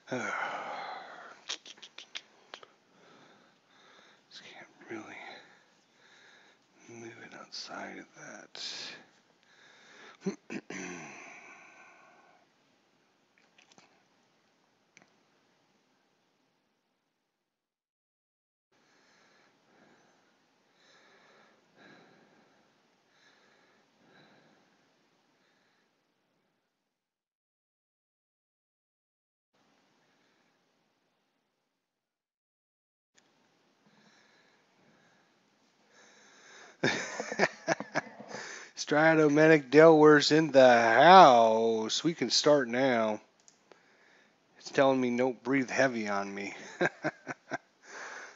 Just can't really move it outside of that. Stratomatic Delaware's in the house. We can start now. It's telling me don't breathe heavy on me.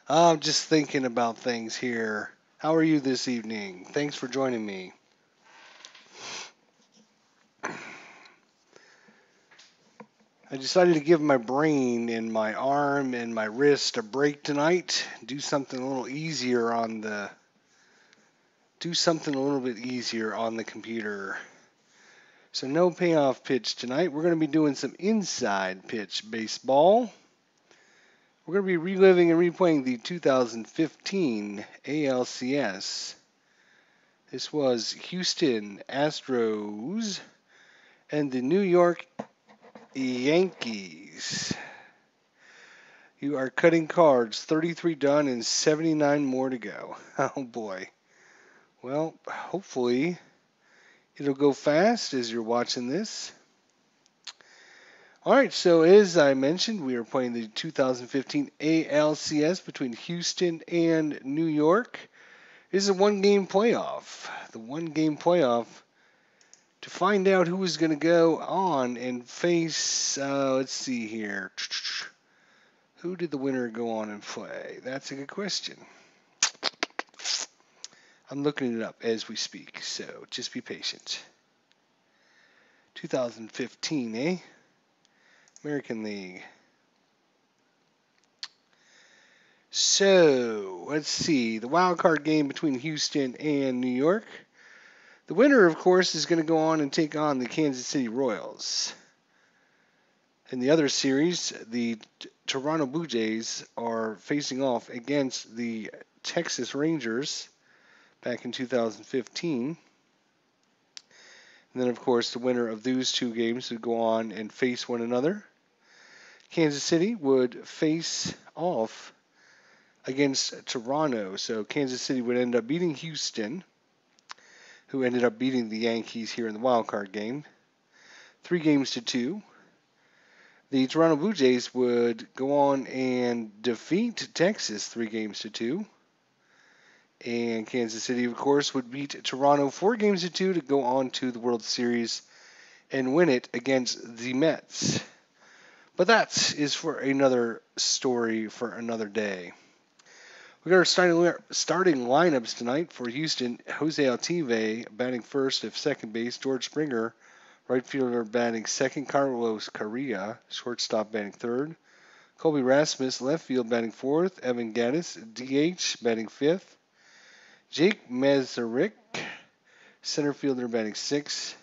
I'm just thinking about things here. How are you this evening? Thanks for joining me. I decided to give my brain and my arm and my wrist a break tonight. Do something a little easier on the computer. So no payoff pitch tonight. We're going to be doing some inside pitch baseball. We're going to be reliving and replaying the 2015 ALCS. This was Houston Astros and the New York Yankees. You are cutting cards, 33 done and 79 more to go. Oh boy. Well, hopefully it'll go fast as you're watching this. All right, so as I mentioned, we are playing the 2015 ALCS between Houston and New York. This is a one-game playoff. The one-game playoff to find out who is going to go on and face, let's see here. Who did the winner go on and play? That's a good question. I'm looking it up as we speak, so just be patient. 2015, eh? American League. So, let's see. The wild card game between Houston and New York. The winner, of course, is going to go on and take on the Kansas City Royals. In the other series, the Toronto Blue Jays are facing off against the Texas Rangers back in 2015. And then, of course, the winner of those two games would go on and face one another. Kansas City would face off against Toronto. So Kansas City would end up beating Houston, who ended up beating the Yankees here in the wild card game, 3-2. The Toronto Blue Jays would go on and defeat Texas 3-2. And Kansas City, of course, would beat Toronto 4-2 to go on to the World Series and win it against the Mets. But that is for another story for another day. We got our starting lineups tonight for Houston. Jose Altuve batting first at second base. George Springer, right fielder, batting second. Carlos Correa, shortstop, batting third. Colby Rasmus, left field, batting fourth. Evan Gattis, DH, batting fifth. Jake Masaryk, center fielder, batting sixth.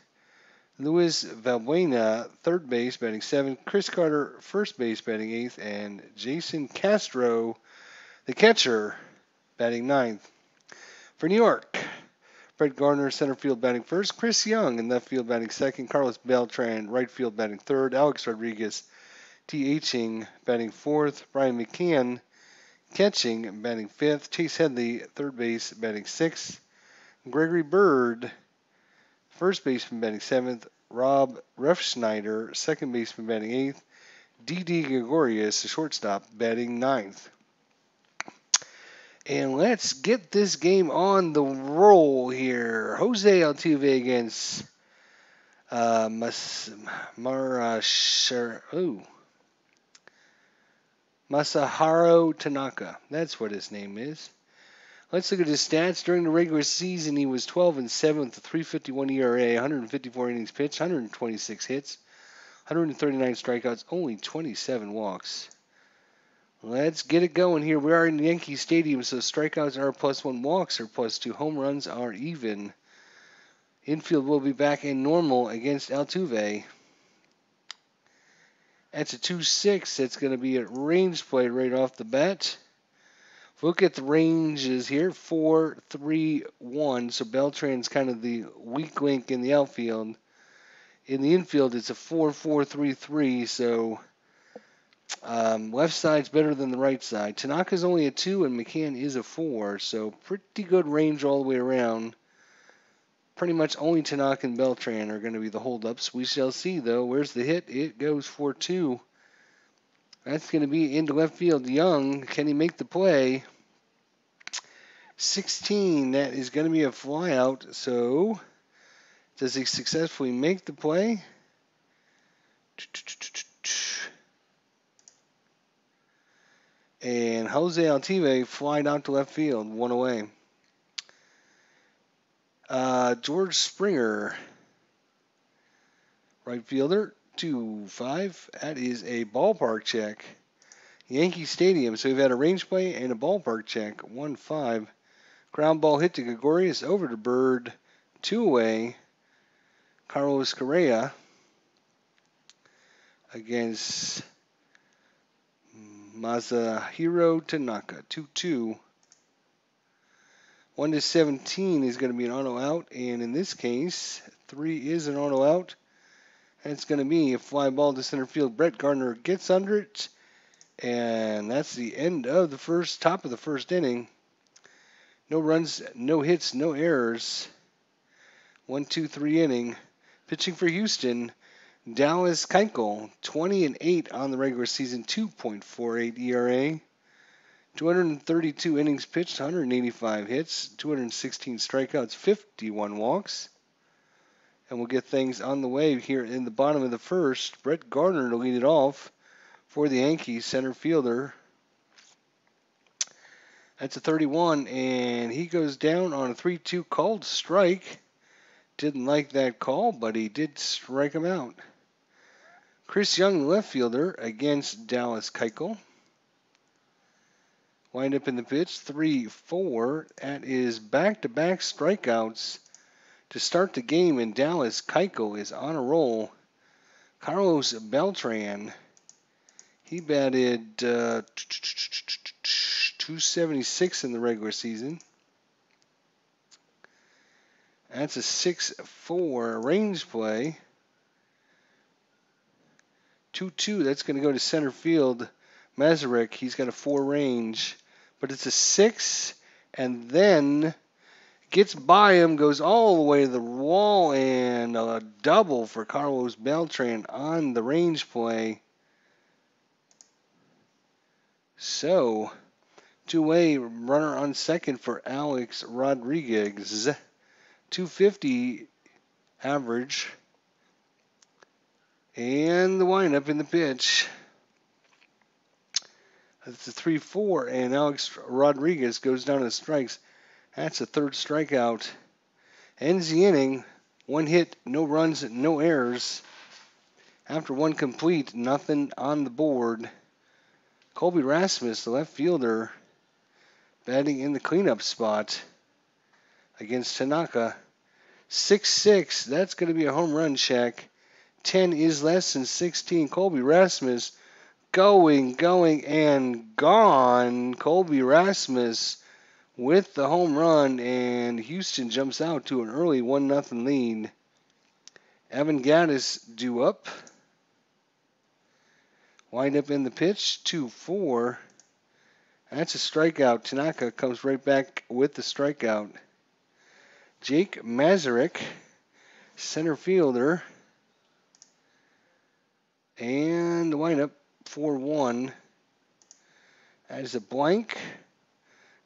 Luis Valbuena, third base, batting seventh. Chris Carter, first base, batting eighth. And Jason Castro, the catcher, batting ninth. For New York, Brett Gardner, center field, batting first. Chris Young in left field, batting second. Carlos Beltran, right field, batting third. Alex Rodriguez, DHing, batting fourth. Brian McCann, catching, batting fifth. Chase Headley, third base, batting sixth. Gregory Bird, first baseman, batting seventh. Rob Refschneider, second baseman, batting eighth. Didi Gregorius, the shortstop, batting ninth. And let's get this game on the roll here. Jose Altuve against Masahiro Tanaka. That's what his name is. Let's look at his stats. During the regular season, he was 12-7 with a 3.51 ERA, 154 innings pitched, 126 hits, 139 strikeouts, only 27 walks. Let's get it going here. We are in Yankee Stadium, so strikeouts are +1, walks are +2, home runs are even. Infield will be back in normal against Altuve. That's a 2-6. That's going to be a range play right off the bat. Look at the ranges here, 4-3-1. So Beltran's kind of the weak link in the outfield. In the infield, it's a 4-4-3-3. So left side's better than the right side. Tanaka's only a 2 and McCann is a 4. So pretty good range all the way around. Pretty much only Tanaka and Beltran are going to be the holdups. We shall see, though. Where's the hit? It goes for 2. That's going to be into left field. Young, can he make the play? 16, that is going to be a fly out. So, does he successfully make the play? And Jose Altuve flied out to left field, 1 away. George Springer, right fielder, 2-5. That is a ballpark check. Yankee Stadium. So we've had a range play and a ballpark check, 1-5. Ground ball hit to Gregorius over to Bird, 2 away. Carlos Correa against Masahiro Tanaka, 2-2. 1-17 is going to be an auto out, and in this case, 3 is an auto out. And it's going to be a fly ball to center field. Brett Gardner gets under it, and that's the end of the top of the first inning. No runs, no hits, no errors. 1-2-3 inning. Pitching for Houston, Dallas Keuchel, 20-8 on the regular season, 2.48 ERA. 232 innings pitched, 185 hits, 216 strikeouts, 51 walks. And we'll get things on the way here in the bottom of the first. Brett Gardner to lead it off for the Yankees, center fielder. That's a 31, and he goes down on a 3-2 called strike. Didn't like that call, but he did strike him out. Chris Young, left fielder, against Dallas Keuchel. Wind up in the pitch, 3-4. That is back-to-back strikeouts to start the game, and Dallas Keuchel is on a roll. Carlos Beltran, he batted 276 in the regular season. That's a 6-4 range play. 2-2, that's going to go to center field. Mazurek, he's got a 4 range, but it's a 6, and then gets by him, goes all the way to the wall, and a double for Carlos Beltran on the range play. So, 2-way runner on second for Alex Rodriguez. 250 average. And the windup in the pitch. That's a 3-4, and Alex Rodriguez goes down to the strikes. That's a 3rd strikeout. Ends the inning. 1 hit, no runs, no errors. After 1 complete, nothing on the board. Colby Rasmus, the left fielder, batting in the cleanup spot against Tanaka. 6-6, that's going to be a home run check. 10 is less than 16. Colby Rasmus going, and gone. Colby Rasmus with the home run, and Houston jumps out to an early 1-0 lead. Evan Gattis due up. Wind up in the pitch, 2-4. That's a strikeout. Tanaka comes right back with the strikeout. Jake Mazurek, center fielder. And the windup, 4-1. That is a blank.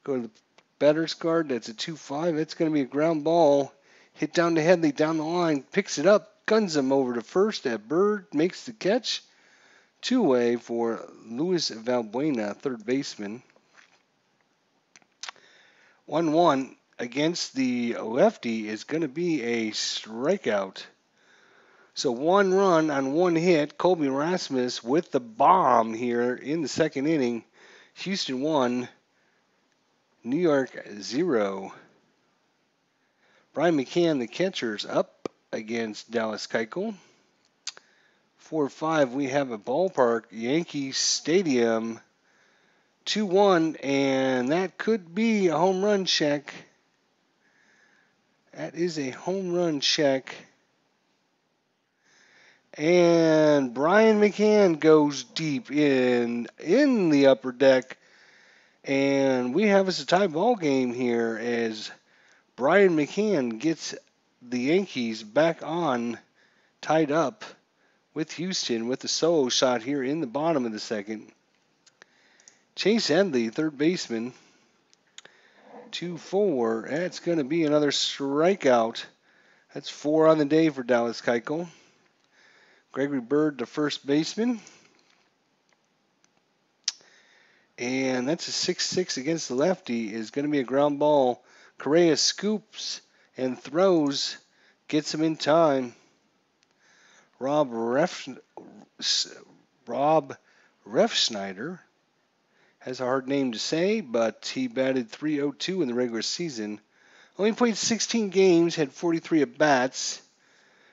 Go to the batter's card. That's a 2-5. It's going to be a ground ball. Hit down to Headley, down the line. Picks it up. Guns him over to first. That Bird makes the catch. 2-way for Luis Valbuena, third baseman. 1-1 against the lefty is going to be a strikeout. So 1 run on 1 hit. Colby Rasmus with the bomb here in the second inning. Houston 1, New York 0. Brian McCann, the catcher's up against Dallas Keuchel. 4-5, we have a ballpark, Yankee Stadium, 2-1, and that could be a home run check. That is a home run check. And Brian McCann goes deep in the upper deck. And we have us a tie ball game here as Brian McCann gets the Yankees back on, tied up with Houston with the solo shot here in the bottom of the second. Chase Edley, third baseman, 2-4. That's going to be another strikeout. That's 4 on the day for Dallas Keuchel. Gregory Bird, the first baseman. And that's a 6-6 against the lefty. Is going to be a ground ball. Correa scoops and throws, gets him in time. Rob Refsnyder has a hard name to say, but he batted .302 in the regular season. Only played 16 games, had 43 at-bats,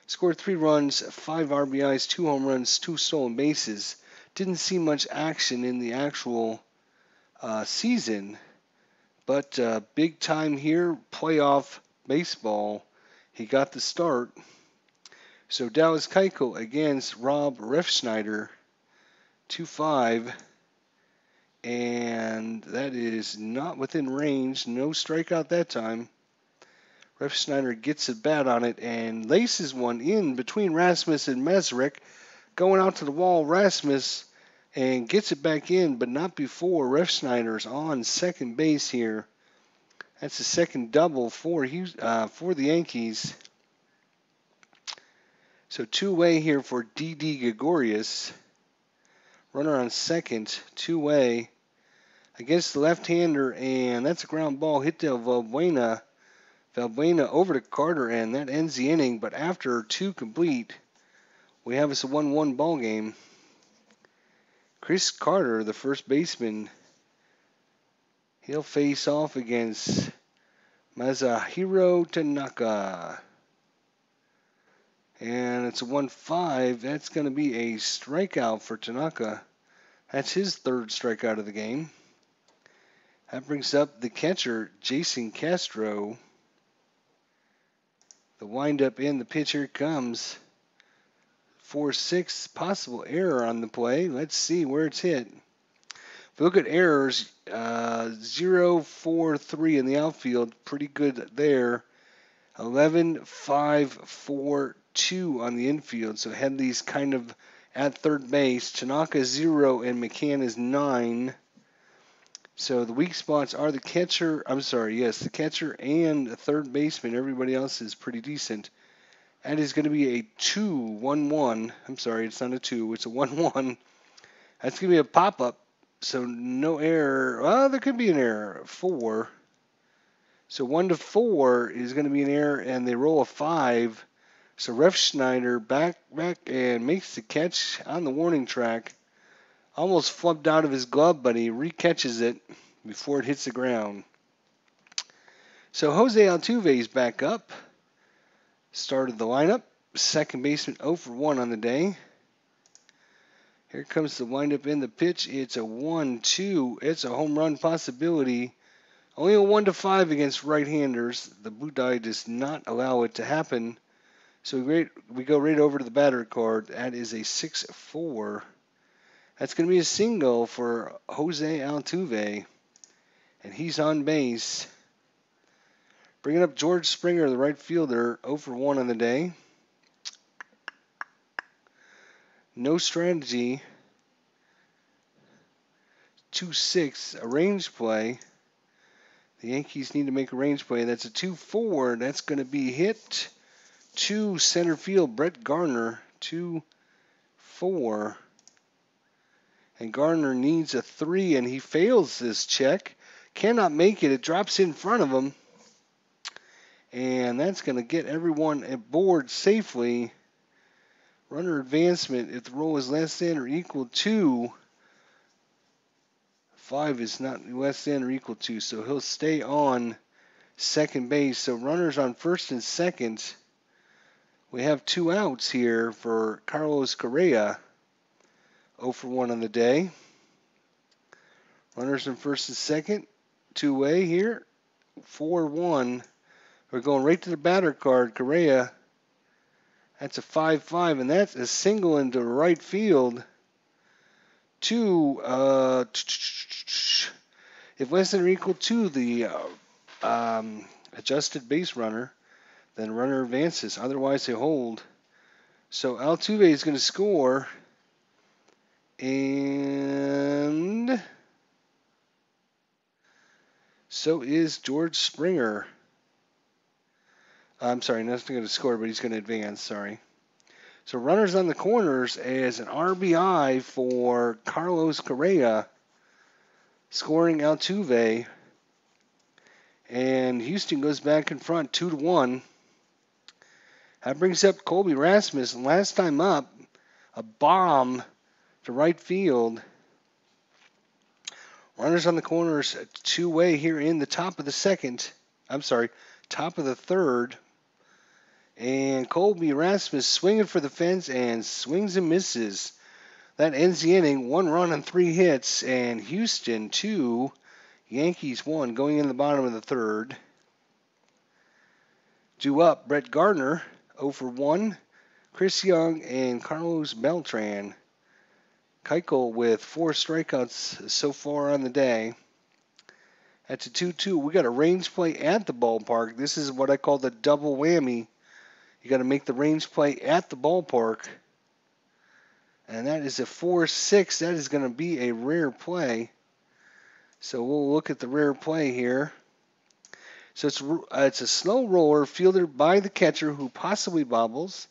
scored 3 runs, 5 RBIs, 2 home runs, 2 stolen bases. Didn't see much action in the actual season, but big time here, playoff baseball, he got the start. So Dallas Keuchel against Rob Refsnyder, 2-5, and that is not within range. No strikeout that time. Refsnyder gets a bat on it and laces one in between Rasmus and Mesrick. Going out to the wall, Rasmus, and gets it back in, but not before. Refsnyder's on second base here. That's the second double for the Yankees. So two-way here for D.D. Gregorius. Runner on second, two-way against the left-hander, and that's a ground ball hit to Valbuena. Valbuena over to Carter, and that ends the inning. But after 2 complete, we have us a 1-1 ball game. Chris Carter, the first baseman, he'll face off against Masahiro Tanaka. And it's a 1-5. That's going to be a strikeout for Tanaka. That's his third strikeout of the game. That brings up the catcher, Jason Castro. The windup in the pitch here comes. 4-6, possible error on the play. Let's see where it's hit. If we look at errors, 0-4-3 in the outfield, pretty good there. 11-5-4-2 on the infield, so Headley's kind of at third base. Tanaka 0 and McCann is 9. So the weak spots are the catcher. The catcher and the third baseman. Everybody else is pretty decent. That is going to be a 2-1-1. I'm sorry, it's not a 2. It's a 1-1. That's going to be a pop-up. So no error. Well, there could be an error. 4. So 1-4 is going to be an error, and they roll a 5. So Refsnyder back and makes the catch on the warning track. Almost flubbed out of his glove, but he re-catches it before it hits the ground. So Jose Altuve is back up. Started the lineup. Second baseman 0-for-1 on the day. Here comes the windup in the pitch. It's a 1-2. It's a home run possibility. Only a 1-5 against right-handers. The blue die does not allow it to happen. So we go right over to the batter card. That is a 6-4. That's going to be a single for Jose Altuve. And he's on base. Bringing up George Springer, the right fielder, 0-for-1 on the day. No strategy. 2-6, a range play. The Yankees need to make a range play. That's a 2-4. That's going to be hit to center field. Brett Garner, 2-4. And Garner needs a 3, and he fails this check. Cannot make it. It drops in front of him. And that's going to get everyone aboard safely. Runner advancement, if the roll is less than or equal to 5 is not less than or equal to, so he'll stay on second base. So runners on first and second We have 2 outs here for Carlos Correa, 0 for 1 on the day. Runners in first and second, 2-way here, 4-1. We're going right to the batter card. Correa, that's a 5-5, and that's a single into right field. If less than or equal to the adjusted base runner, then runner advances. Otherwise, they hold. So Altuve is going to score, and so is George Springer. I'm sorry, not going to score, but he's going to advance. Sorry. So runners on the corners as an RBI for Carlos Correa, scoring Altuve. And Houston goes back in front 2-1. That brings up Colby Rasmussen. Last time up, a bomb to right field. Runners on the corners, 2-way here in the top of the second. I'm sorry, top of the third. And Colby Rasmussen swinging for the fence and swings and misses. That ends the inning. 1 run and 3 hits. And Houston 2, Yankees 1, going in the bottom of the third. Due up, Brett Gardner, 0 for 1. Chris Young and Carlos Beltran. Keuchel with 4 strikeouts so far on the day. That's a 2-2. We got a range play at the ballpark. This is what I call the double whammy. You got to make the range play at the ballpark. And that is a 4-6. That is going to be a rare play. So we'll look at the rare play here. So it's a slow roller fielded by the catcher who possibly bobbles,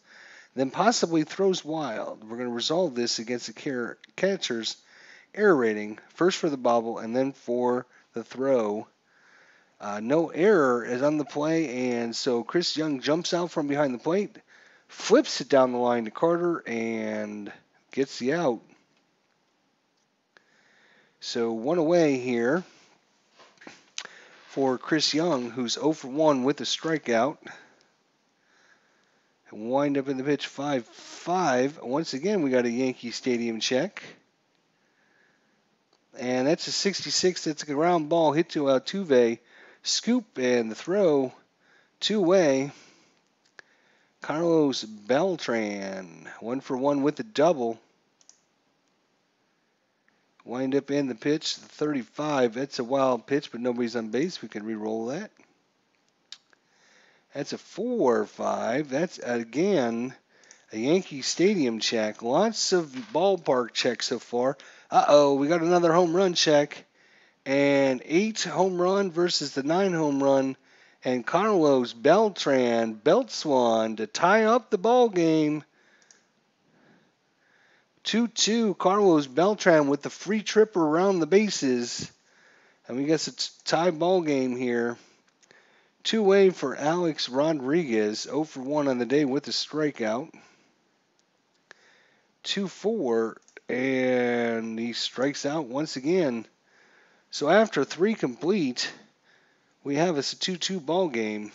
then possibly throws wild. We're going to resolve this against the catcher's error rating, first for the bobble and then for the throw. No error is on the play, and so Chris Young jumps out from behind the plate, flips it down the line to Carter, and gets the out. So 1 away here for Chris Young, who's 0 for 1 with a strikeout. And wind up in the pitch 5-5. Once again, we got a Yankee Stadium check. And that's a 66. That's a ground ball hit to Altuve. Scoop and the throw 2-way. Carlos Beltran, 1 for 1 with a double. Wind up in the pitch, 35. That's a wild pitch, but nobody's on base. We can re-roll that. That's a 4-5. That's, again, a Yankee Stadium check. Lots of ballpark checks so far. Uh-oh, we got another home run check. And 8 home run versus the 9 home run. And Carlos Beltran, Belt Swan, to tie up the ball game. 2-2, Carlos Beltran with the free tripper around the bases. And we got a tie ball game here. 2-way for Alex Rodriguez, 0 for 1 on the day with a strikeout. 2-4, and he strikes out once again. So after 3 complete, we have us a 2-2 ball game.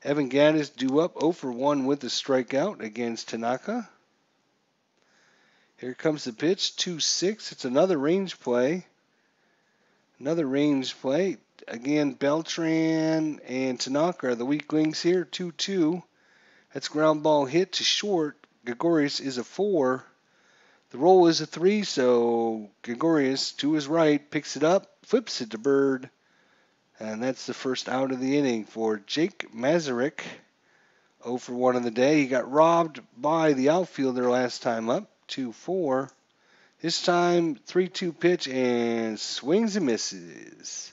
Evan Gattis due up 0 for 1 with a strikeout against Tanaka. Here comes the pitch, 2-6. It's another range play. Another range play. Again, Beltran and Tanaka are the weak links here, 2-2. That's ground ball hit to short. Gregorius is a 4. The roll is a 3, so Gregorius, to his right, picks it up, flips it to Bird. And that's the first out of the inning for Jake Masaryk. 0 for 1 on the day. He got robbed by the outfielder last time up. 2-4. This time, 3-2 pitch and swings and misses.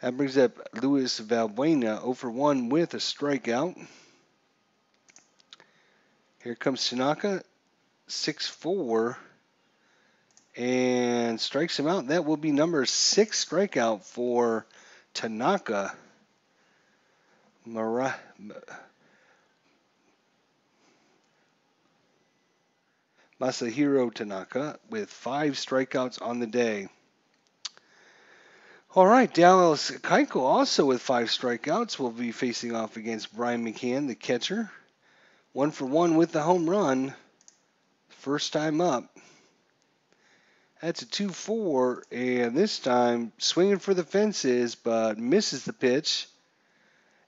That brings up Luis Valbuena, 0 for 1 with a strikeout. Here comes Tanaka, 6-4, and strikes him out. That will be number 6 strikeout for Tanaka. Masahiro Tanaka with 5 strikeouts on the day. All right, Dallas Keuchel also with 5 strikeouts will be facing off against Brian McCann, the catcher. 1-for-1 with the home run. First time up. That's a 2-4, and this time swinging for the fences, but misses the pitch.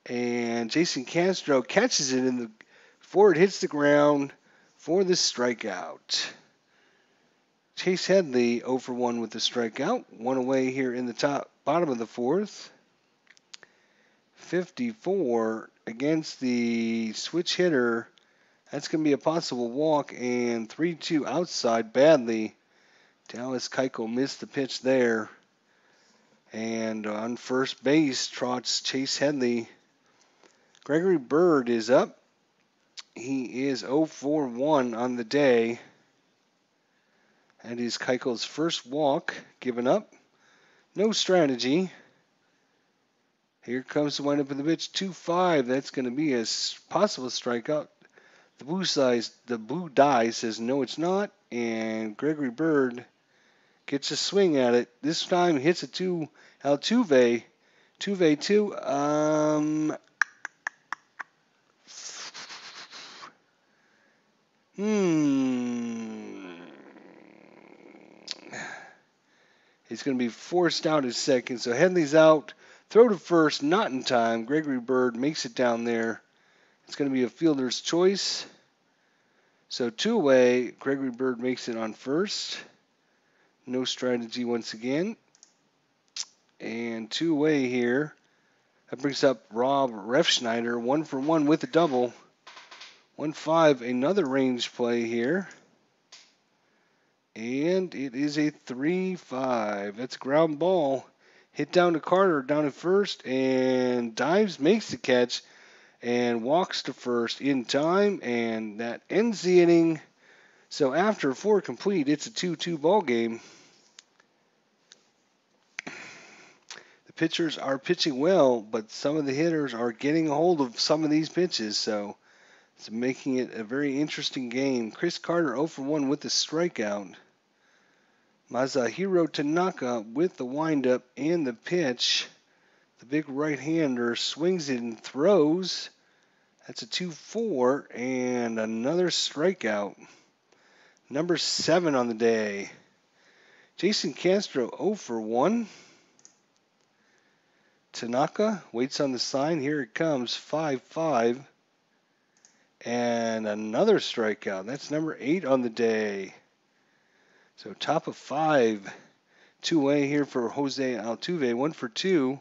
And Jason Castro catches it before it hits the ground for the strikeout. Chase Headley 0-for-1 with the strikeout. One away here in the bottom of the fourth. 54 against the switch hitter. That's going to be a possible walk, and 3-2 outside badly. Dallas Keuchel missed the pitch there. And on first base trots Chase Headley. Gregory Bird is up. He is 0-for-1 on the day. That is Keuchel's first walk given up. No strategy. Here comes the windup of the pitch. 2-5. That's going to be a possible strikeout. The blue die says no, it's not. And Gregory Bird gets a swing at it. This time hits it to Altuve. Altuve too. He's going to be forced out at second. So Headley's out. Throw to first, not in time. Gregory Bird makes it down there. It's going to be a fielder's choice. So 2 away. Gregory Bird makes it on first. No strategy once again. And 2 away here. That brings up Rob Refschneider. 1-for-1 with a double. 1-5, another range play here. And it is a 3-5. That's a ground ball. Hit down to Carter, down at first, and dives, makes the catch, and walks to first in time, and that ends the inning. So after 4 complete, it's a 2-2 ball game. The pitchers are pitching well, but some of the hitters are getting a hold of some of these pitches, so it's making it a very interesting game. Chris Carter 0-for-1 with the strikeout. Masahiro Tanaka with the windup and the pitch. The big right-hander swings it and throws. That's a 2-4 and another strikeout. Number 7 on the day. Jason Castro 0-for-1. Tanaka waits on the sign. Here it comes, 5-5. And another strikeout. That's number 8 on the day. So top of 5. 2 away here for Jose Altuve. 1-for-2.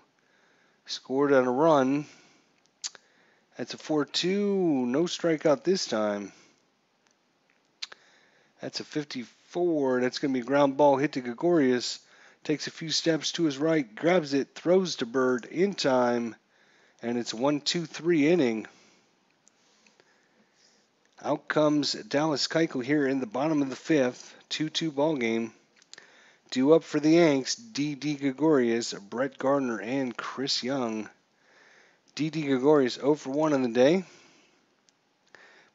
Scored on a run. That's a 4-2. No strikeout this time. That's a 54. That's going to be a ground ball hit to Gregorius. Takes a few steps to his right. Grabs it. Throws to Bird in time. And it's a 1-2-3 inning. Out comes Dallas Keuchel here in the bottom of the 5th. 2-2 ball game. Due up for the Yanks, D.D. Gregorius, Brett Gardner, and Chris Young. D.D. Gregorius 0-for-1 on the day.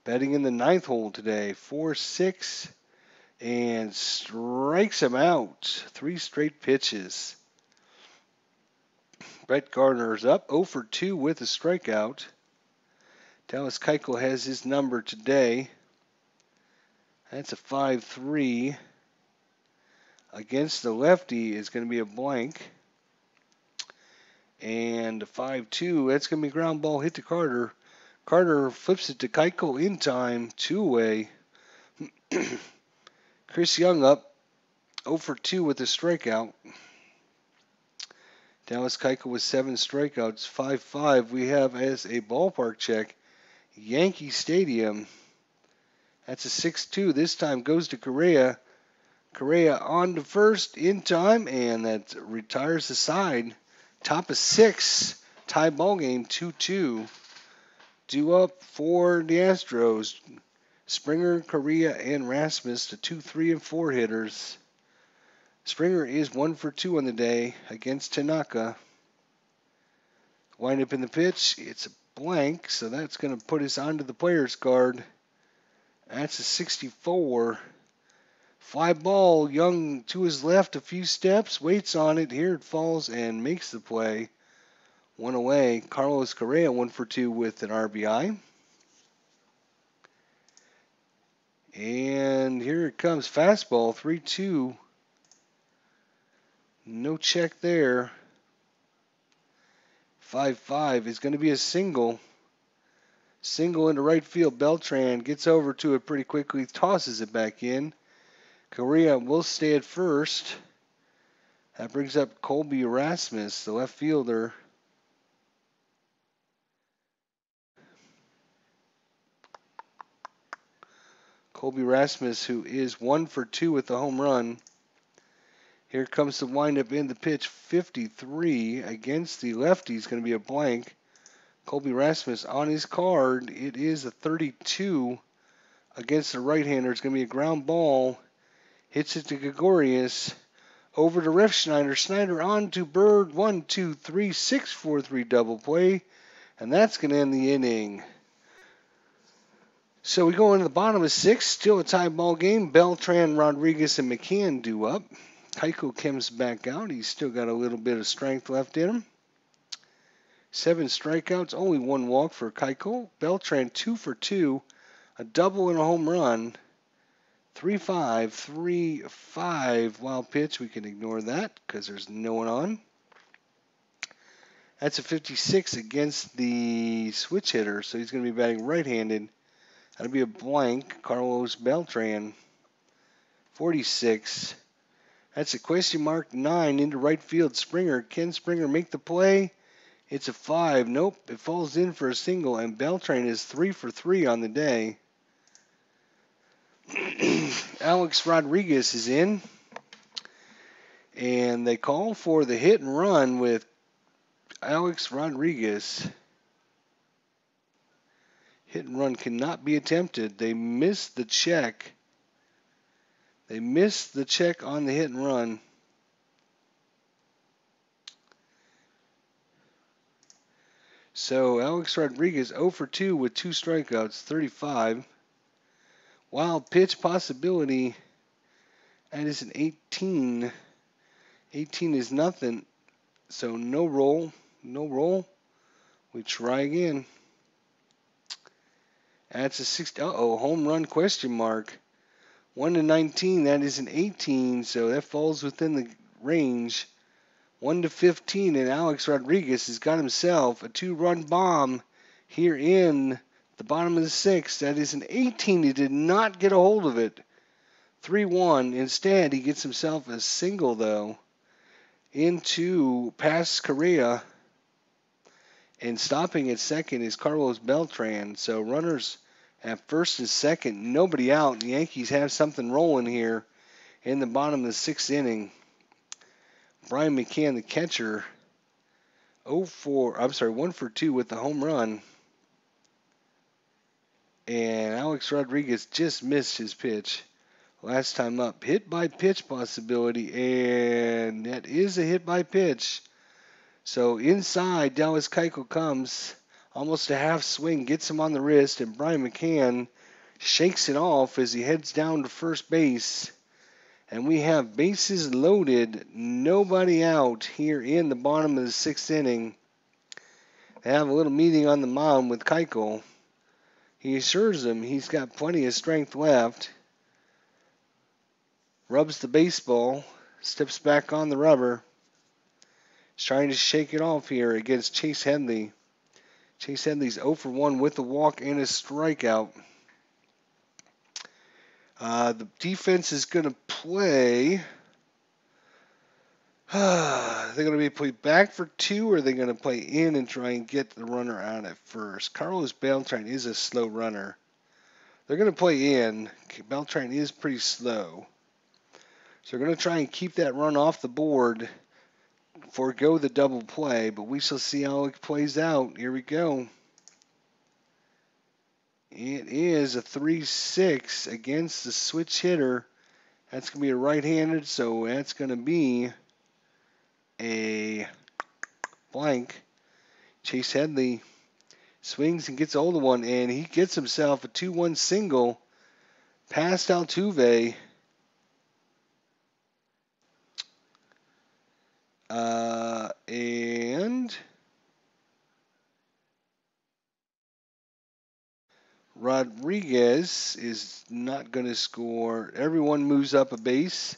Batting in the 9th hole today. 4-6 and strikes him out. 3 straight pitches. Brett Gardner's up 0-for-2 with a strikeout. Dallas Keuchel has his number today. That's a 5-3. Against the lefty is going to be a blank. And a 5-2. That's going to be a ground ball hit to Carter. Carter flips it to Keuchel in time. 2 away. Chris Young up 0-for-2 with a strikeout. Dallas Keuchel with 7 strikeouts. 5-5. We have as a ballpark check Yankee Stadium. That's a 6-2. This time goes to Correa. Correa on to first in time, and that retires the side. Top of 6. Tie ball game 2-2. Due up for the Astros. Springer, Correa, and Rasmus, the 2, 3, and 4 hitters. Springer is 1-for-2 on the day against Tanaka. Wind up in the pitch. It's a blank, so that's going to put us onto the player's card. That's a 64. Fly ball, Young to his left a few steps, waits on it. Here it falls and makes the play. One away. Carlos Correa 1 for 2 with an RBI. And here it comes. Fastball 3-2. No check there. 5-5 is going to be a single. Single into right field. Beltran gets over to it pretty quickly, tosses it back in. Correa will stay at first. That brings up Colby Erasmus, the left fielder. Colby Erasmus, who is 1 for 2 with the home run. Here comes the windup in the pitch. 53 against the lefty is going to be a blank. Colby Erasmus on his card. It is a 32 against the right-hander. It's going to be a ground ball. Hits it to Gregorius. Over to Refschneider. Schneider on to Bird. 1, 2, 3, 6, 4, 3 double play. And that's going to end the inning. So we go into the bottom of 6. Still a tie ball game. Beltran, Rodriguez, and McCann due up. Keuchel comes back out. He's still got a little bit of strength left in him. 7 strikeouts, only 1 walk for Keuchel. Beltran 2 for 2, a double and a home run. 3-5, 3-5 wild pitch. We can ignore that because there's no one on. That's a 56 against the switch hitter, so he's going to be batting right-handed. That'll be a blank. Carlos Beltran, 46. That's a question mark 9 into right field. Springer. Can Springer make the play? It's a 5. Nope. It falls in for a single, and Beltran is 3 for 3 on the day. Alex Rodriguez is in, and they call for the hit and run with Alex Rodriguez. Hit and run cannot be attempted. They missed the check. They missed the check on the hit and run. So Alex Rodriguez 0 for 2 with 2 strikeouts, 35. Wild pitch possibility. That is an 18. 18 is nothing. So no roll. No roll. We try again. That's a 60. Uh-oh, home run question mark. 1 to 19, that is an 18, so that falls within the range. 1 to 15, and Alex Rodriguez has got himself a 2-run bomb here in the bottom of the 6th. That is an 18. He did not get a hold of it. 3-1. Instead, he gets himself a single, though, into past Correa. And stopping at second is Carlos Beltran. So runners at first and second, nobody out. The Yankees have something rolling here in the bottom of the 6th inning. Brian McCann, the catcher, 1 for 2 with the home run. And Alex Rodriguez just missed his pitch last time up. Hit by pitch possibility, and that is a hit by pitch. So inside, Dallas Keuchel comes, almost a half swing, gets him on the wrist, and Brian McCann shakes it off as he heads down to first base. And we have bases loaded, nobody out here in the bottom of the 6th inning. They have a little meeting on the mound with Keuchel. He assures him he's got plenty of strength left. Rubs the baseball, steps back on the rubber. He's trying to shake it off here against Chase Headley. Chase Headley's 0 for 1 with a walk and a strikeout. The defense is going to play. They're going to be played back for 2, or are they going to play in and try and get the runner out at first? Carlos Beltran is a slow runner. They're going to play in. Beltran is pretty slow. So they're going to try and keep that run off the board, forego the double play, but we shall see how it plays out. Here we go. It is a 3-6 against the switch hitter. That's going to be a right-handed, so that's going to be a blank. Chase Headley swings and gets a hold of one, and he gets himself a 2-1 single past Altuve. And Rodriguez is not going to score. Everyone moves up a base,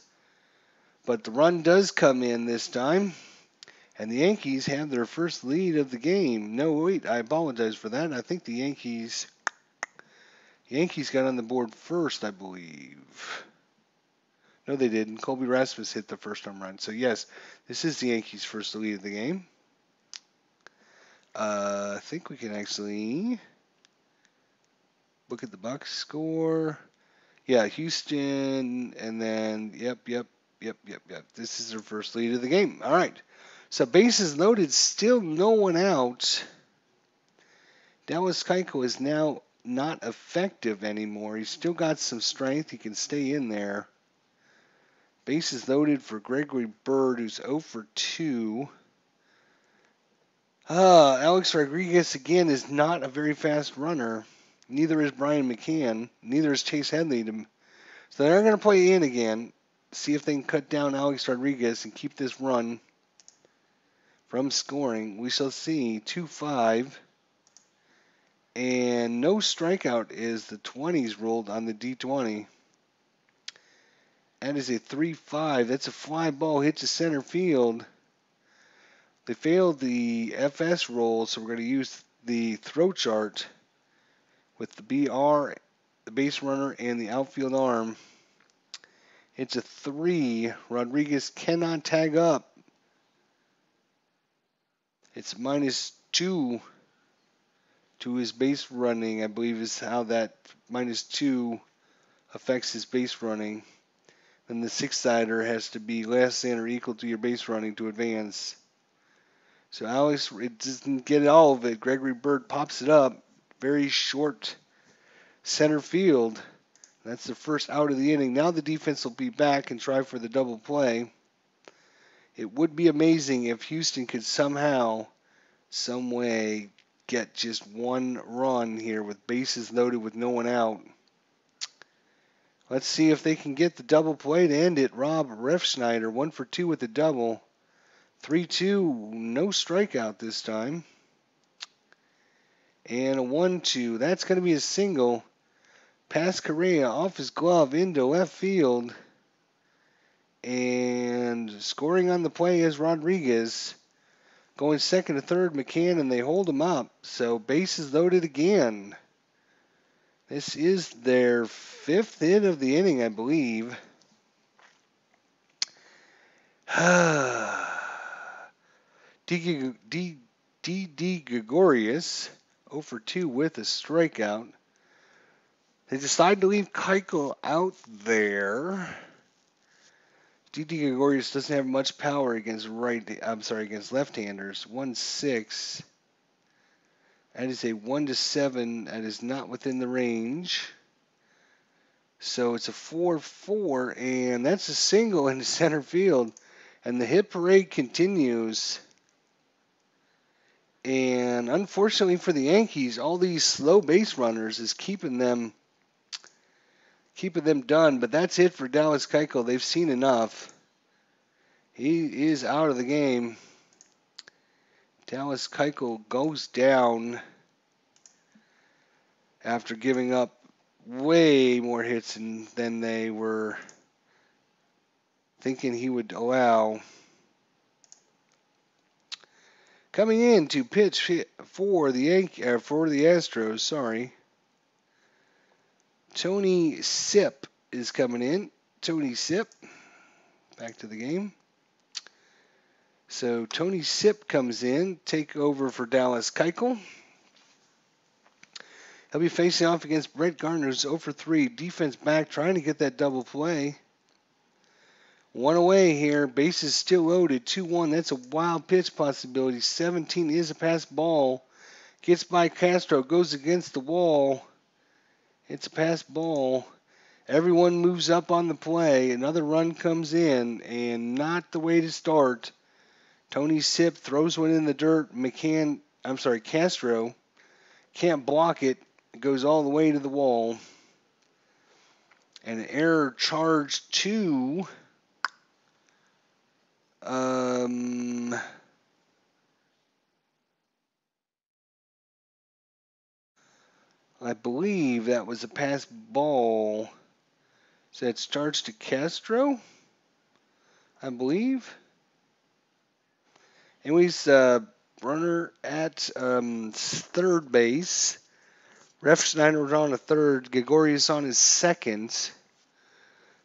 but the run does come in this time. And the Yankees have their first lead of the game. No, wait, I apologize for that. I think the Yankees got on the board first, I believe. No, they didn't. Colby Rasmus hit the first home run. So, yes, this is the Yankees' first lead of the game. I think we can actually look at the box score. Yeah, Houston, and then, yep. This is their first lead of the game. All right. So, bases loaded, still no one out. Dallas Keuchel is now not effective anymore. He's still got some strength. He can stay in there. Bases loaded for Gregory Bird, who's 0 for 2. Alex Rodriguez, again, is not a very fast runner. Neither is Brian McCann. Neither is Chase Headley. So they're going to play in again. See if they can cut down Alex Rodriguez and keep this run from scoring. We shall see. 2-5. And no strikeout is the 20s rolled on the D20. That is a 3-5. That's a fly ball hit to center field. They failed the FS roll, so we're going to use the throw chart with the BR, the base runner, and the outfield arm. It's a 3. Rodriguez cannot tag up. It's -2 to his base running, I believe is how that -2 affects his base running. Then the 6-sider has to be less than or equal to your base running to advance. So Alex, it doesn't get all of it. Gregory Bird pops it up. Very short center field. That's the first out of the inning. Now the defense will be back and try for the double play. It would be amazing if Houston could somehow, some way, get just one run here with bases loaded with no one out. Let's see if they can get the double play to end it. Rob Refsnyder, 1 for 2 with the double. 3-2, no strikeout this time. And a 1-2. That's going to be a single. Past Correa off his glove into left field. And scoring on the play is Rodriguez. Going second to third, McCann, and they hold him up. So bases loaded again. This is their 5th hit of the inning, I believe. D. Gregorius, 0 for 2 with a strikeout. They decide to leave Keuchel out there. D. Gregorius doesn't have much power against left-handers. 1-6. That is a 1-7. That is not within the range. So it's a 4-4, and that's a single in center field. And the hit parade continues. And unfortunately for the Yankees, all these slow base runners is keeping them done. But that's it for Dallas Keuchel. They've seen enough. He is out of the game. Dallas Keuchel goes down after giving up way more hits than they were thinking he would allow. Coming in to pitch for the Astros, Tony Sipp is coming in. Tony Sipp, back to the game. So Tony Sipp comes in, take over for Dallas Keuchel. He'll be facing off against Brett Gardner, who's 0 for 3. Defense back, trying to get that double play. One away here. Bases still loaded. 2-1. That's a wild pitch possibility. 17 is a pass ball. Gets by Castro. Goes against the wall. It's a pass ball. Everyone moves up on the play. Another run comes in, and not the way to start. Tony Sipp throws one in the dirt. Castro can't block it. It goes all the way to the wall. And an error charge to I believe that was a pass ball. So it starts to Castro, I believe. Anyways, runner at third base. Ref Schneider on a third. Gregorius on his second.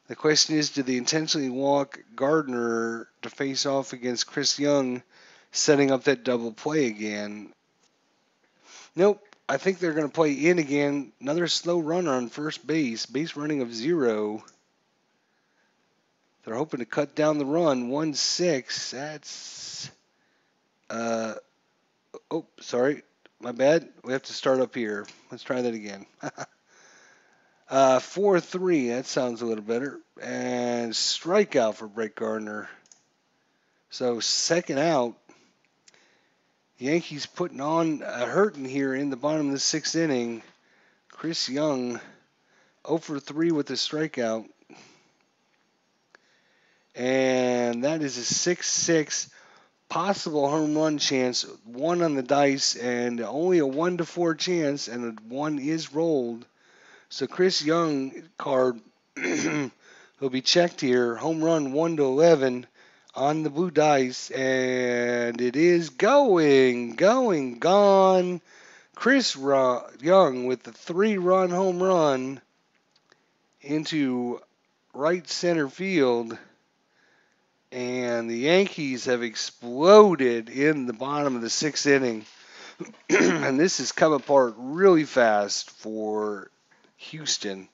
The question is, do they intentionally walk Gardner to face off against Chris Young, setting up that double play again? Nope. I think they're going to play in again. Another slow runner on first base. Base running of 0. They're hoping to cut down the run. 1-6. That's... oh, sorry. My bad. We have to start up here. Let's try that again. 4-3. That sounds a little better. And strikeout for Brett Gardner. So second out. Yankees putting on a hurting here in the bottom of the 6th inning. Chris Young 0 for 3 with a strikeout. And that is a 6-6 possible home run chance. 1 on the dice and only a 1-4 chance, and a 1 is rolled. So Chris Young card will be checked here. Home run 1-11 on the blue dice, and it is gone. Chris Young with the 3-run home run into right center field, and the Yankees have exploded in the bottom of the 6th inning, and this has come apart really fast for Houston.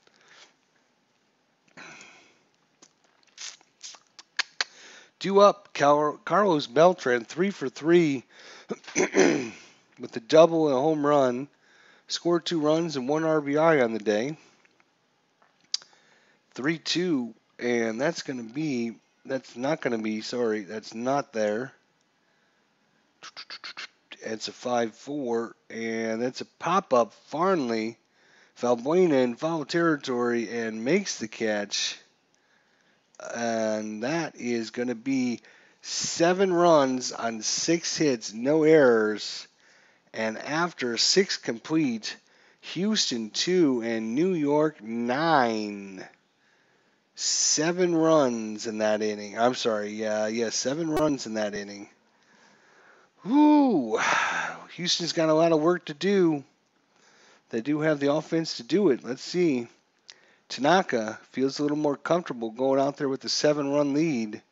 Due up, Carlos Beltran, 3 for 3 with a double and a home run. Scored 2 runs and 1 RBI on the day. 3-2, and that's not there. It's a 5-4, and that's a pop-up. Farnley, Valbuena in foul territory, and makes the catch. And that is going to be 7 runs on 6 hits, no errors. And after 6 complete, Houston 2 and New York 9. 7 runs in that inning. I'm sorry, 7 runs in that inning. Woo! Houston's got a lot of work to do. They do have the offense to do it. Let's see. Tanaka feels a little more comfortable going out there with a 7-run lead.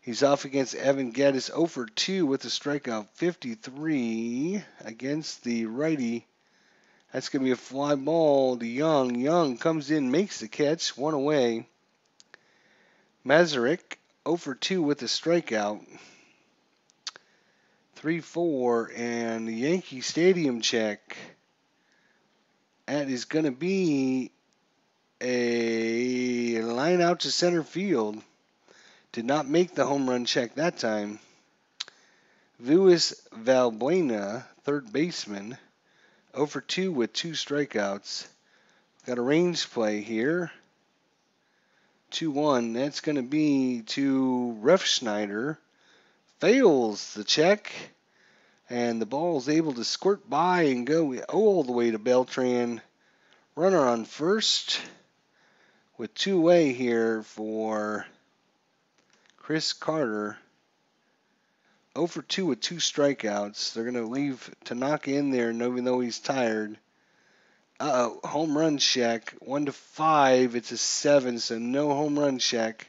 He's off against Evan Geddes 0 for 2 with a strikeout. 53 against the righty. That's going to be a fly ball to Young. Young comes in, makes the catch, 1 away. Masaryk 0 for 2 with a strikeout. 3-4, and the Yankee Stadium check. That is going to be a line out to center field. Did not make the home run check that time. Luis Valbuena, third baseman, 0 for 2 with 2 strikeouts. Got a range play here. 2-1. That's going to be to Refschneider. Fails the check. And the ball is able to squirt by and go all the way to Beltran. Runner on first with 2 away here for Chris Carter. 0 for 2 with 2 strikeouts. They're going to leave Tanaka in there even though he's tired. Home run check. 1-5. It's a 7, so no home run check.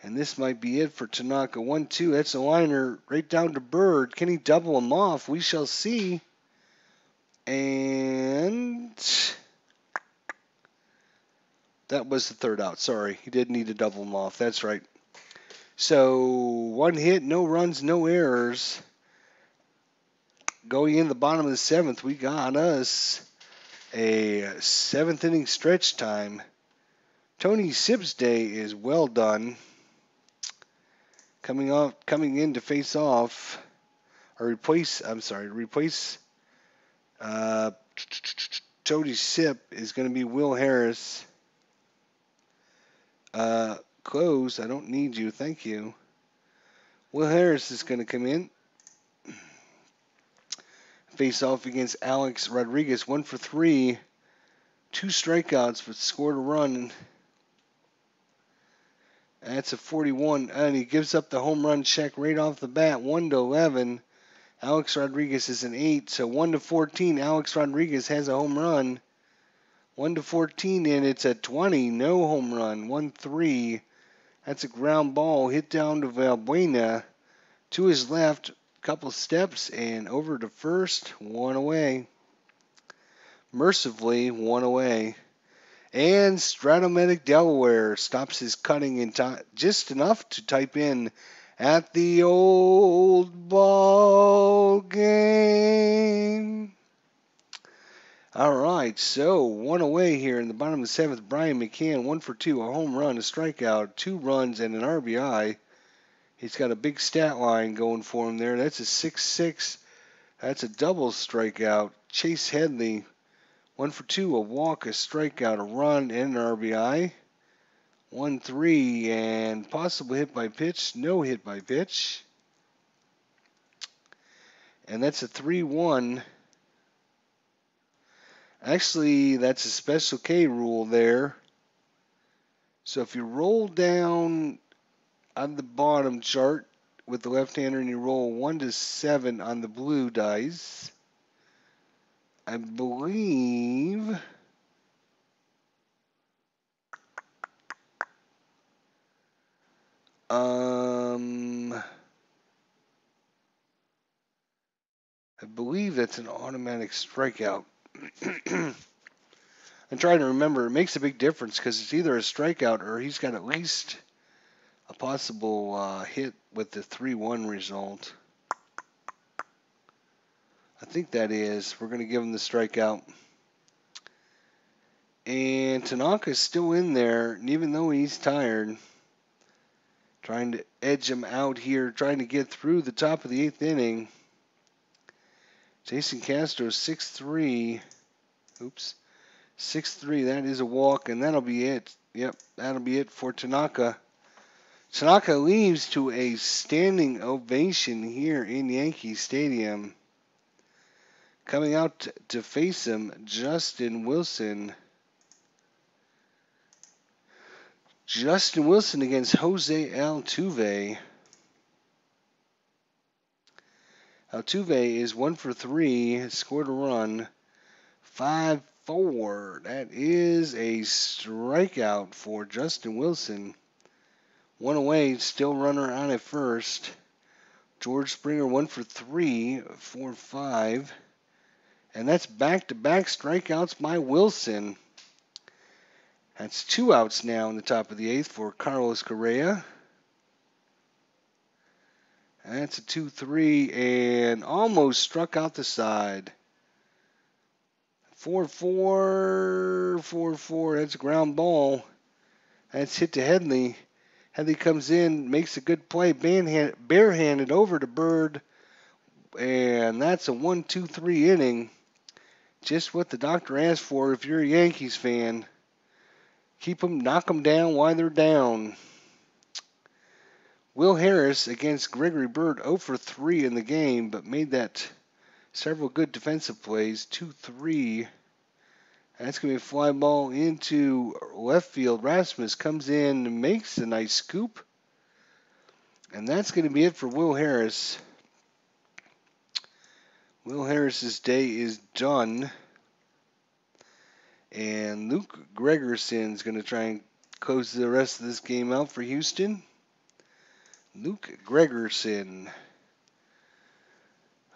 And this might be it for Tanaka. 1-2. That's a liner right down to Bird. Can he double him off? We shall see. And that was the third out. Sorry. He did need to double him off. That's right. So 1 hit, no runs, no errors. Going in the bottom of the 7th, we got us a 7th inning stretch time. Tony Sipp's day is well done. Coming in to face off, or replace Tony Sipp is going to be Will Harris. Close, I don't need you, thank you. Will Harris is going to come in. face off against Alex Rodriguez. 1 for 3, 2 strikeouts, but scored a run. That's a 41, and he gives up the home run check right off the bat. 1-11. Alex Rodriguez is an 8, so 1-14. Alex Rodriguez has a home run. 1-14, and it's a 20. No home run. 1-3. That's a ground ball hit down to Valbuena. To his left, couple steps, and over to first. 1 away. Mercifully, 1 away. And Stratomatic Delaware stops his cutting in time just enough to type in at the old ball game. All right, so 1 away here in the bottom of the 7th. Brian McCann, 1 for 2, a home run, a strikeout, 2 runs, and an RBI. He's got a big stat line going for him there. That's a 6-6. That's a double strikeout. Chase Headley, 1 for 2, a walk, a strikeout, a run, and an RBI. 1-3, and possible hit by pitch. No hit by pitch. And that's a 3-1. Actually, that's a special K rule there. So if you roll down on the bottom chart with the left-hander and you roll 1 to 7 on the blue dice, I believe that's an automatic strikeout. I'm trying to remember. It makes a big difference because it's either a strikeout or he's got at least a possible hit with the 3-1 result. I think that is. We're going to give him the strikeout. And Tanaka's still in there, and even though he's tired, trying to edge him out here, trying to get through the top of the 8th inning. Jason Castro, 6-3. Oops. 6-3. That is a walk, and that'll be it. Yep, that'll be it for Tanaka. Tanaka leaves to a standing ovation here in Yankee Stadium. Coming out to face him, Justin Wilson. Justin Wilson against Jose Altuve. Altuve is 1 for 3, scored a run. 5-4. That is a strikeout for Justin Wilson. 1 away, still runner on at first. George Springer 1 for 3, 4-5. And that's back-to-back strikeouts by Wilson. That's 2 outs now in the top of the 8th for Carlos Correa. That's a 2-3 and almost struck out the side. 4-4, 4-4. That's a ground ball. That's hit to Headley. Headley comes in, makes a good play, barehanded over to Bird. And that's a 1-2-3 inning. Just what the doctor asked for if you're a Yankees fan. Knock them down while they're down. Will Harris against Gregory Bird, 0 for 3 in the game, but made that several good defensive plays. 2-3. That's going to be a fly ball into left field. Rasmus comes in and makes a nice scoop. And that's going to be it for Will Harris. Will Harris's day is done. And Luke Gregerson is going to try and close the rest of this game out for Houston. Luke Gregerson.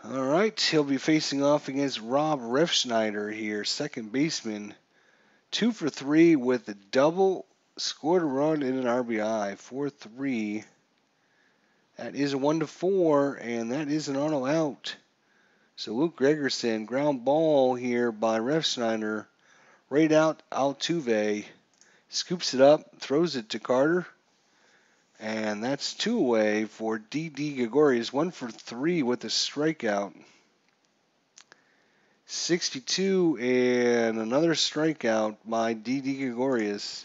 All right, he'll be facing off against Rob Refsnyder here, second baseman. 2 for 3 with a double, scored a run and an RBI. 4-3. That is a 1-4, and that is an auto out. So Luke Gregerson, ground ball here by Refsnyder. Right out Altuve. Scoops it up, throws it to Carter. And that's 2 away for D.D. Gregorius. 1 for 3 with a strikeout. 62 and another strikeout by D.D. Gregorius.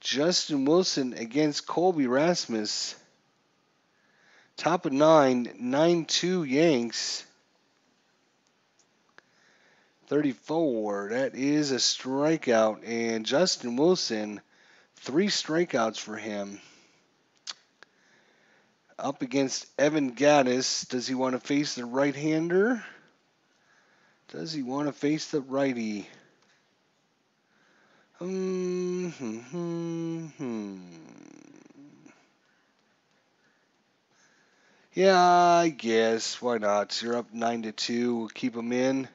Justin Wilson against Colby Rasmus. Top of 9, 9-2 Yanks. 34. That is a strikeout. And Justin Wilson, 3 strikeouts for him. Up against Evan Gattis. Does he want to face the right-hander? Does he want to face the righty? Yeah, I guess. Why not? You're up 9-2. We'll keep him in.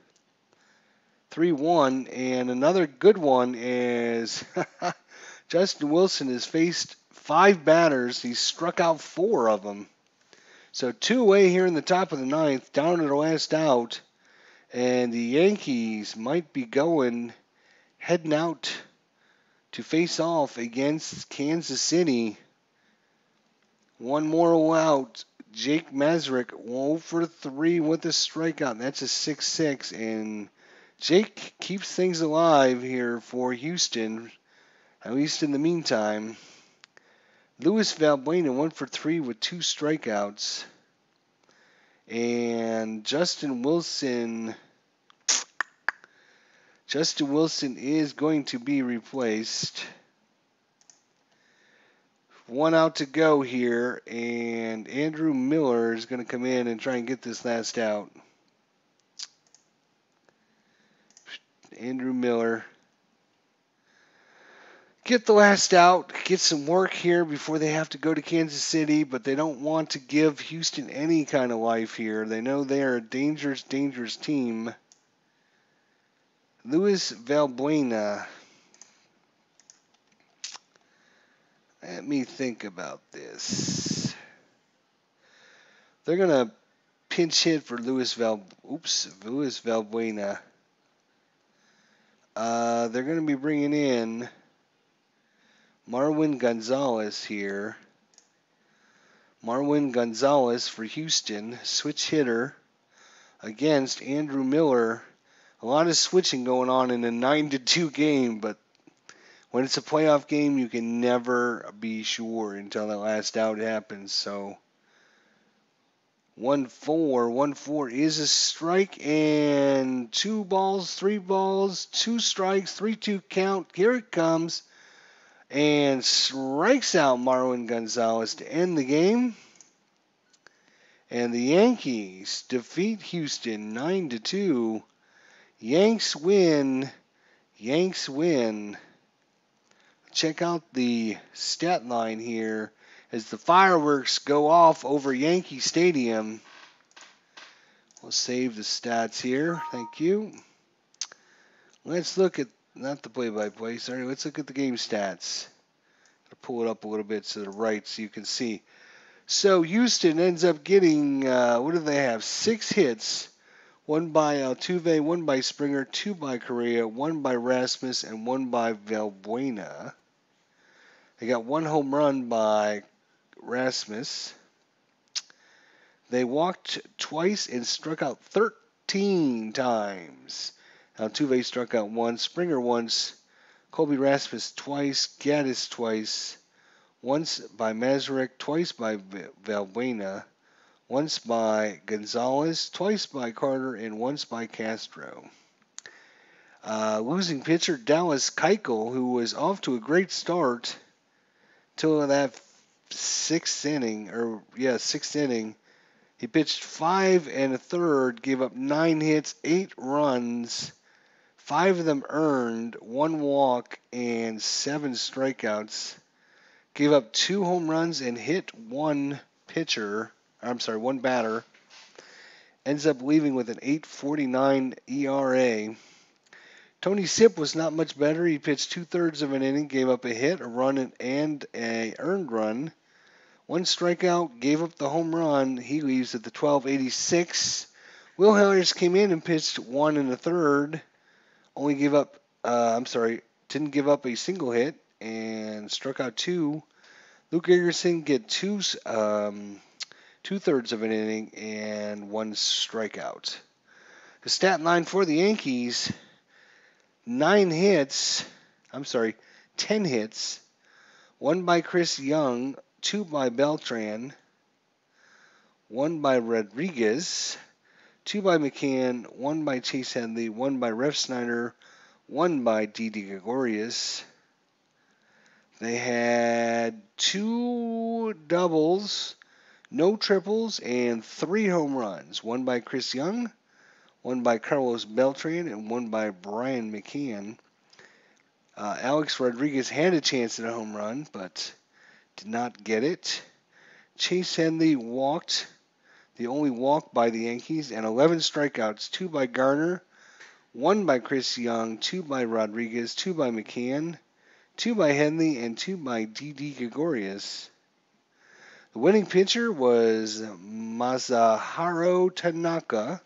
3-1. And another good one is Justin Wilson has faced 5 batters. He's struck out 4 of them. So 2 away here in the top of the 9th, down to the last out. And the Yankees might be heading out to face off against Kansas City. One more out. Jake Masrick, 0 for 3 with a strikeout. That's a 6-6. And Jake keeps things alive here for Houston, at least in the meantime. Luis Valbuena, 1 for 3 with 2 strikeouts. And Justin Wilson is going to be replaced. 1 out to go here, and Andrew Miller is going to come in and try and get this last out. Andrew Miller. Get the last out, get some work here before they have to go to Kansas City, but they don't want to give Houston any kind of life here. They know they are a dangerous, dangerous team. Luis Valbuena. Let me think about this. They're going to pinch hit for Luis Valbuena. They're going to be bringing in Marwin Gonzalez here. Marwin Gonzalez for Houston, switch hitter against Andrew Miller. A lot of switching going on in a 9-2 game, but when it's a playoff game, you can never be sure until that last out happens. So 1-4 is a strike, and 2 balls, 3 balls, 2 strikes, 3-2 count. Here it comes, and strikes out Marwin Gonzalez to end the game. And the Yankees defeat Houston 9-2. Yanks win. Yanks win. Check out the stat line here as the fireworks go off over Yankee Stadium. We'll save the stats here. Thank you. Let's look at, not the play-by-play, sorry. Let's look at the game stats. I'll pull it up a little bit to the right so you can see. So Houston ends up getting, what do they have? 6 hits. 1 by Altuve, 1 by Springer, 2 by Correa, 1 by Rasmus, and 1 by Valbuena. They got 1 home run by Rasmus. They walked twice and struck out 13 times. Altuve struck out once, Springer once, Colby Rasmus twice, Gattis twice, once by Masrick, twice by Valbuena, once by Gonzalez, twice by Carter, and once by Castro. Losing pitcher Dallas Keuchel, who was off to a great start till that 6th inning. He pitched 5 1/3, gave up 9 hits, 8 runs, 5 of them earned, 1 walk, and 7 strikeouts. Gave up 2 home runs and hit 1 batter. Ends up leaving with an 8.49 ERA. Tony Sipp was not much better. He pitched 2/3 of an inning, gave up a hit, a run, and an earned run. 1 strikeout, gave up the home run. He leaves at the 12.86. Will Hellers came in and pitched 1 1/3. Only gave up, didn't give up a single hit and struck out 2. Luke Egerson get 2/3 of an inning and 1 strikeout. The stat line for the Yankees, 10 hits, 1 by Chris Young, 2 by Beltran, 1 by Rodriguez, 2 by McCann, 1 by Chase Headley, 1 by Ref Snyder, 1 by Didi Gregorius. They had 2 doubles, no triples, and 3 home runs. 1 by Chris Young, 1 by Carlos Beltran, and 1 by Brian McCann. Alex Rodriguez had a chance at a home run, but did not get it. Chase Headley walked, the only walk by the Yankees, and 11 strikeouts, 2 by Garner, 1 by Chris Young, 2 by Rodriguez, 2 by McCann, 2 by Headley, and 2 by Didi Gregorius. The winning pitcher was Masahiro Tanaka.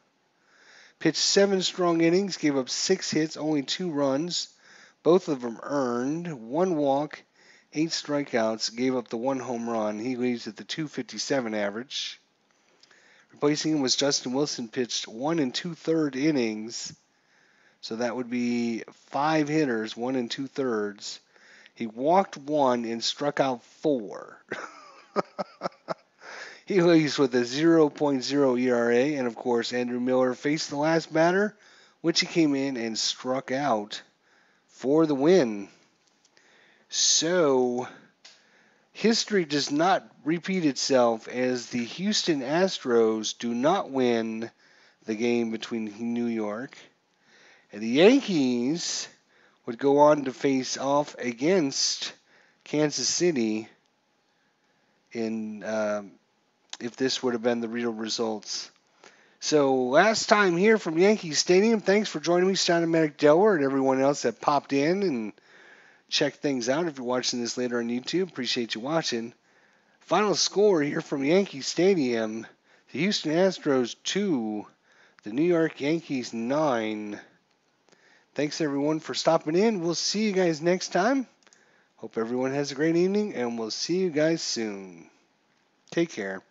Pitched 7 strong innings, gave up 6 hits, only 2 runs. Both of them earned, 1 walk, 8 strikeouts, gave up the 1 home run. He leaves at the .257 average. Replacing him was Justin Wilson, pitched 1 2/3 innings. So that would be 5 hitters, 1 2/3. He walked 1 and struck out 4. He leaves with a 0.0 ERA, and of course Andrew Miller faced the last batter, which he came in and struck out for the win. So history does not repeat itself, as the Houston Astros do not win the game between New York, and the Yankees would go on to face off against Kansas City in if this would have been the real results. So last time here from Yankee Stadium, thanks for joining me, Steinematic Delaware, and everyone else that popped in and checked things out. If you're watching this later on YouTube, appreciate you watching. Final score here from Yankee Stadium, the Houston Astros 2, the New York Yankees 9. Thanks everyone for stopping in. We'll see you guys next time. Hope everyone has a great evening, and we'll see you guys soon. Take care.